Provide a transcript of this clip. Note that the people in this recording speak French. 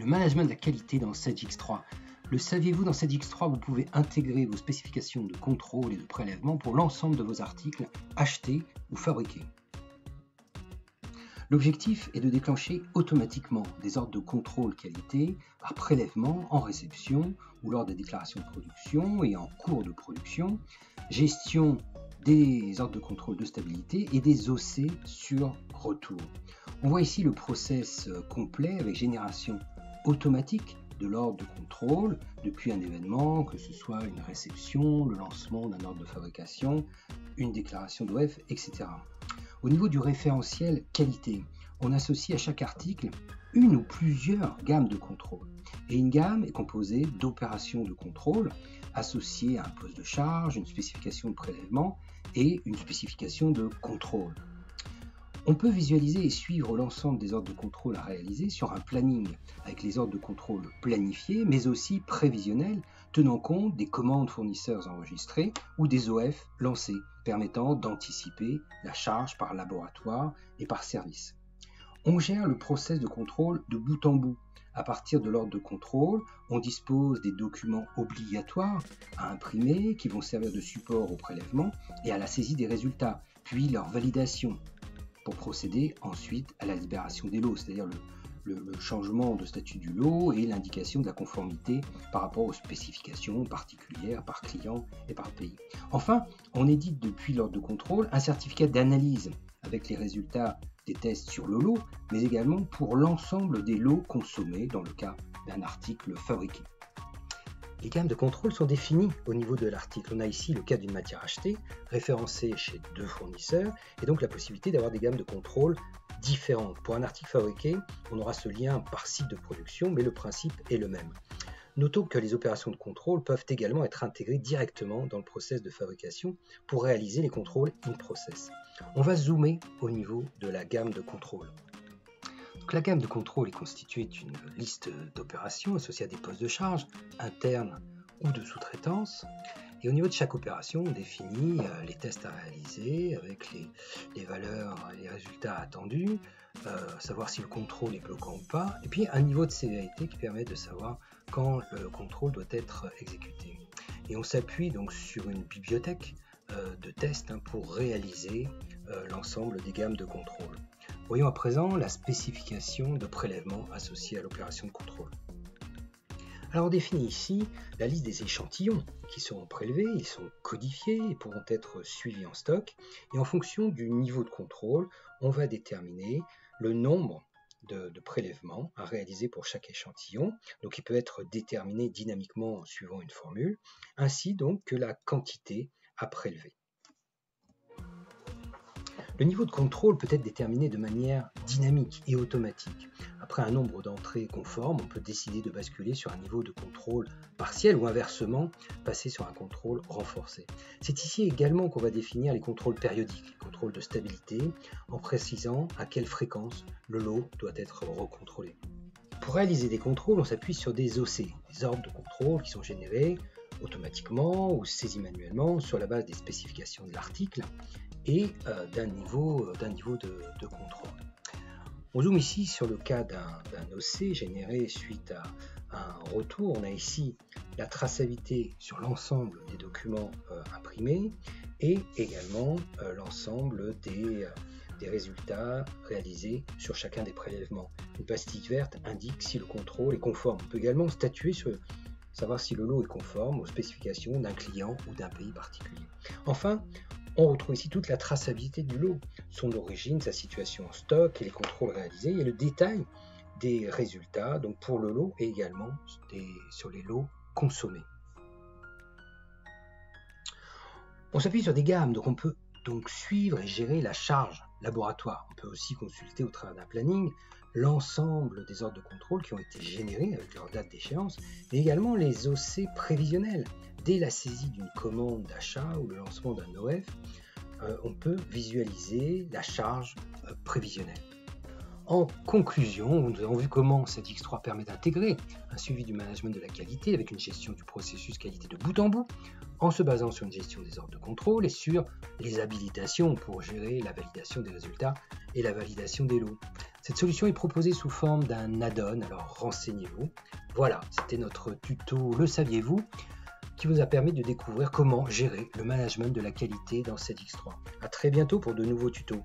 management de la qualité dans Sage X3. Le saviez-vous, dans Sage X3, vous pouvez intégrer vos spécifications de contrôle et de prélèvement pour l'ensemble de vos articles achetés ou fabriqués. L'objectif est de déclencher automatiquement des ordres de contrôle qualité par prélèvement en réception ou lors des déclarations de production et en cours de production, gestion des ordres de contrôle de stabilité et des OC sur retour. On voit ici le process complet avec génération automatique de l'ordre de contrôle depuis un événement, que ce soit une réception, le lancement d'un ordre de fabrication, une déclaration d'OF, etc. Au niveau du référentiel qualité, on associe à chaque article une ou plusieurs gammes de contrôle. Et une gamme est composée d'opérations de contrôle associées à un poste de charge, une spécification de prélèvement et une spécification de contrôle. On peut visualiser et suivre l'ensemble des ordres de contrôle à réaliser sur un planning avec les ordres de contrôle planifiés, mais aussi prévisionnels, tenant compte des commandes fournisseurs enregistrées ou des OF lancés, permettant d'anticiper la charge par laboratoire et par service. On gère le process de contrôle de bout en bout. À partir de l'ordre de contrôle, on dispose des documents obligatoires à imprimer qui vont servir de support au prélèvement et à la saisie des résultats, puis leur validation, pour procéder ensuite à la libération des lots, c'est-à-dire le changement de statut du lot et l'indication de la conformité par rapport aux spécifications particulières par client et par pays. Enfin, on édite depuis l'ordre de contrôle un certificat d'analyse avec les résultats des tests sur le lot, mais également pour l'ensemble des lots consommés dans le cas d'un article fabriqué. Les gammes de contrôle sont définies au niveau de l'article. On a ici le cas d'une matière achetée, référencée chez 2 fournisseurs, et donc la possibilité d'avoir des gammes de contrôle différentes. Pour un article fabriqué, on aura ce lien par site de production, mais le principe est le même. Notons que les opérations de contrôle peuvent également être intégrées directement dans le process de fabrication pour réaliser les contrôles in-process. On va zoomer au niveau de la gamme de contrôle. Donc, la gamme de contrôle est constituée d'une liste d'opérations associées à des postes de charge, internes ou de sous-traitance. Et au niveau de chaque opération, on définit les tests à réaliser avec les valeurs et les résultats attendus, savoir si le contrôle est bloquant ou pas, et puis un niveau de sévérité qui permet de savoir quand le contrôle doit être exécuté. Et on s'appuie donc sur une bibliothèque de tests pour réaliser l'ensemble des gammes de contrôle. Voyons à présent la spécification de prélèvement associée à l'opération de contrôle. Alors on définit ici la liste des échantillons qui seront prélevés, ils sont codifiés et pourront être suivis en stock. Et en fonction du niveau de contrôle, on va déterminer le nombre de prélèvements à réaliser pour chaque échantillon. Donc il peut être déterminé dynamiquement suivant une formule, ainsi donc que la quantité à prélever. Le niveau de contrôle peut être déterminé de manière dynamique et automatique. Après un nombre d'entrées conforme, on peut décider de basculer sur un niveau de contrôle partiel ou inversement passer sur un contrôle renforcé. C'est ici également qu'on va définir les contrôles périodiques, les contrôles de stabilité, en précisant à quelle fréquence le lot doit être recontrôlé. Pour réaliser des contrôles, on s'appuie sur des OC, des ordres de contrôle qui sont générés automatiquement ou saisis manuellement sur la base des spécifications de l'article et d'un niveau de contrôle. On zoome ici sur le cas d'un OC généré suite à un retour. On a ici la traçabilité sur l'ensemble des documents imprimés et également l'ensemble des résultats réalisés sur chacun des prélèvements. Une pastille verte indique si le contrôle est conforme. On peut également statuer sur savoir si le lot est conforme aux spécifications d'un client ou d'un pays particulier. Enfin, on retrouve ici toute la traçabilité du lot, son origine, sa situation en stock et les contrôles réalisés et le détail des résultats donc pour le lot et également sur les lots consommés. On s'appuie sur des gammes, donc on peut donc suivre et gérer la charge laboratoire. On peut aussi consulter au travers d'un planning l'ensemble des ordres de contrôle qui ont été générés avec leur date d'échéance, mais également les OC prévisionnels. Dès la saisie d'une commande d'achat ou le lancement d'un OF, on peut visualiser la charge prévisionnelle. En conclusion, nous avons vu comment Sage X3 permet d'intégrer un suivi du management de la qualité avec une gestion du processus qualité de bout en bout, en se basant sur une gestion des ordres de contrôle et sur les habilitations pour gérer la validation des résultats et la validation des lots. Cette solution est proposée sous forme d'un add-on, alors renseignez-vous. Voilà, c'était notre tuto Le saviez-vous qui vous a permis de découvrir comment gérer le management de la qualité dans ZX3. À très bientôt pour de nouveaux tutos.